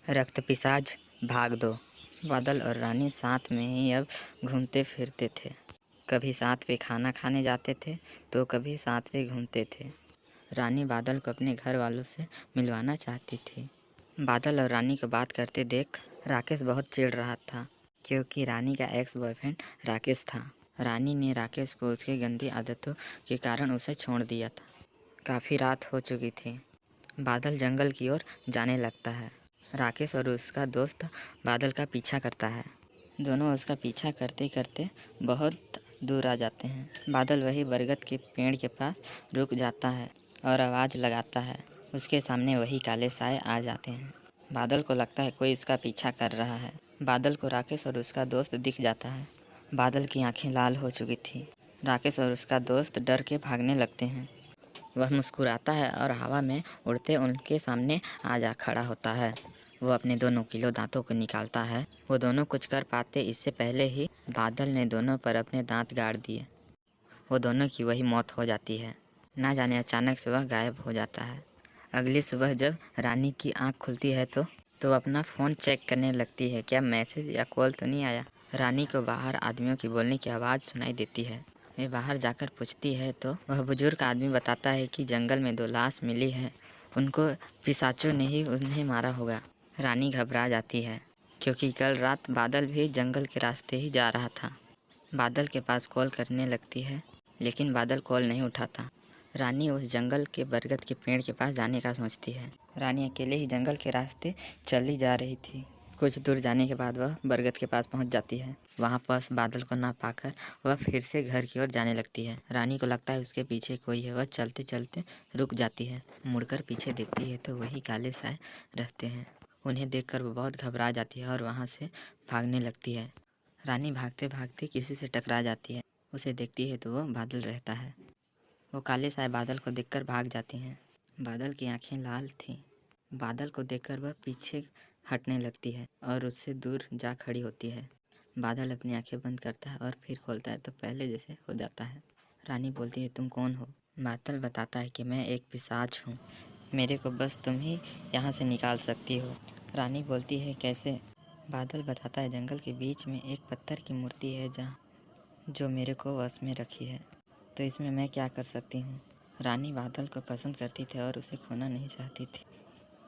रक्त पिशाच भाग दो। बादल और रानी साथ में ही अब घूमते फिरते थे। कभी साथ में खाना खाने जाते थे तो कभी साथ में घूमते थे। रानी बादल को अपने घर वालों से मिलवाना चाहती थी। बादल और रानी को बात करते देख राकेश बहुत चिढ़ रहा था, क्योंकि रानी का एक्स बॉयफ्रेंड राकेश था। रानी ने राकेश को उसकी गंदी आदतों के कारण उसे छोड़ दिया था। काफ़ी रात हो चुकी थी। बादल जंगल की ओर जाने लगता है। राकेश और उसका दोस्त बादल का पीछा करता है। दोनों उसका पीछा करते करते बहुत दूर आ जाते हैं। बादल वही बरगद के पेड़ के पास रुक जाता है और आवाज़ लगाता है। उसके सामने वही काले साए आ जाते हैं। बादल को लगता है कोई उसका पीछा कर रहा है। बादल को राकेश और उसका दोस्त दिख जाता है। बादल की आंखें लाल हो चुकी थी। राकेश और उसका दोस्त डर के भागने लगते हैं। वह मुस्कुराता है और हवा में उड़ते उनके सामने आ जा खड़ा होता है। वो अपने दो नुकीले दांतों को निकालता है। वो दोनों कुछ कर पाते इससे पहले ही बादल ने दोनों पर अपने दांत गाड़ दिए। वो दोनों की वही मौत हो जाती है। ना जाने अचानक से वह गायब हो जाता है। अगली सुबह जब रानी की आंख खुलती है तो अपना फ़ोन चेक करने लगती है, क्या मैसेज या कॉल तो नहीं आया। रानी को बाहर आदमियों की बोलने की आवाज़ सुनाई देती है। वे बाहर जाकर पूछती है तो वह बुजुर्ग आदमी बताता है कि जंगल में दो लाश मिली है। उनको पिशाचों ने ही उन्हें मारा होगा। रानी घबरा जाती है, क्योंकि कल रात बादल भी जंगल के रास्ते ही जा रहा था। बादल के पास कॉल करने लगती है, लेकिन बादल कॉल नहीं उठाता। रानी उस जंगल के बरगद के पेड़ के पास जाने का सोचती है। रानी अकेले ही जंगल के रास्ते चली जा रही थी। कुछ दूर जाने के बाद वह बरगद के पास पहुंच जाती है। वहां पास बादल को ना पाकर वह फिर से घर की ओर जाने लगती है। रानी को लगता है उसके पीछे कोई है। वह चलते चलते रुक जाती है। मुड़कर पीछे देखती है तो वही काले साए रहते हैं। उन्हें देखकर वो बहुत घबरा जाती है और वहाँ से भागने लगती है। रानी भागते भागते किसी से टकरा जाती है। उसे देखती है तो वो बादल रहता है। वो काले साए बादल को देखकर भाग जाती हैं। बादल की आंखें लाल थीं। बादल को देखकर वह पीछे हटने लगती है और उससे दूर जा खड़ी होती है। बादल अपनी आंखें बंद करता है और फिर खोलता है तो पहले जैसे हो जाता है। रानी बोलती है, तुम कौन हो? बादल बताता है कि मैं एक पिशाच हूँ। मेरे को बस तुम ही यहाँ से निकाल सकती हो। रानी बोलती है, कैसे? बादल बताता है, जंगल के बीच में एक पत्थर की मूर्ति है जहाँ जो मेरे को वश में रखी है, तो इसमें मैं क्या कर सकती हूँ। रानी बादल को पसंद करती थी और उसे खोना नहीं चाहती थी,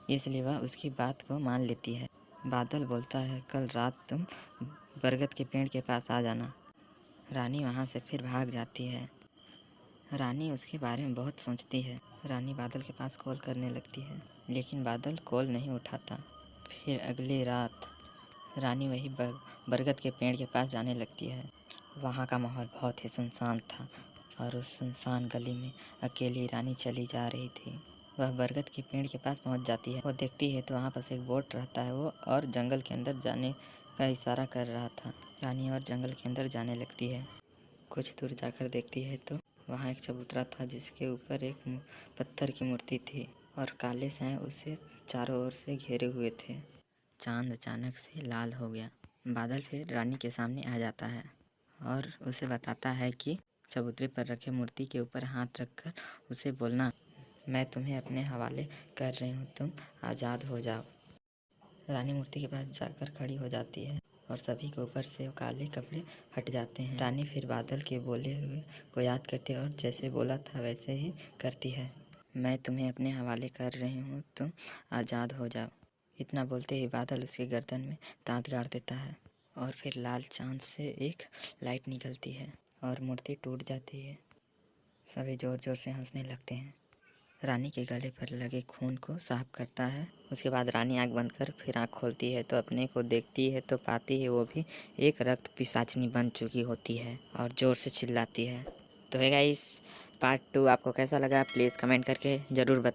इसलिए वह उसकी बात को मान लेती है। बादल बोलता है, कल रात तुम बरगद के पेड़ के पास आ जाना। रानी वहाँ से फिर भाग जाती है। रानी उसके बारे में बहुत सोचती है। रानी बादल के पास कॉल करने लगती है, लेकिन बादल कॉल नहीं उठाता। फिर अगली रात रानी वही बरगद के पेड़ के पास जाने लगती है। वहाँ का माहौल बहुत ही सुनसान था और उस सुनसान गली में अकेली रानी चली जा रही थी। वह बरगद के पेड़ के पास पहुँच जाती है। वो देखती है तो वहाँ पास एक बोट रहता है वो और जंगल के अंदर जाने का इशारा कर रहा था। रानी और जंगल के अंदर जाने लगती है। कुछ दूर जाकर देखती है तो वहाँ एक चबूतरा था जिसके ऊपर एक पत्थर की मूर्ति थी और काले साए उसे चारों ओर से घेरे हुए थे। चांद अचानक से लाल हो गया। बादल फिर रानी के सामने आ जाता है और उसे बताता है कि चबूतरे पर रखे मूर्ति के ऊपर हाथ रखकर उसे बोलना, मैं तुम्हें अपने हवाले कर रही हूँ, तुम आज़ाद हो जाओ। रानी मूर्ति के पास जाकर खड़ी हो जाती है और सभी के ऊपर से काले कपड़े हट जाते हैं। रानी फिर बादल के बोले हुए को याद करती है और जैसे बोला था वैसे ही करती है। मैं तुम्हें अपने हवाले कर रही हूँ, तुम आज़ाद हो जाओ। इतना बोलते ही बादल उसके गर्दन में दांत गाड़ देता है और फिर लाल चांद से एक लाइट निकलती है और मूर्ति टूट जाती है। सभी ज़ोर ज़ोर से हंसने लगते हैं। रानी के गले पर लगे खून को साफ करता है। उसके बाद रानी आँख बंद कर फिर आँख खोलती है तो अपने को देखती है तो पाती है वो भी एक रक्त पिशाचनी बन चुकी होती है और ज़ोर से चिल्लाती है। तो है गाइस, पार्ट 2 आपको कैसा लगा प्लीज़ कमेंट करके ज़रूर बताएं।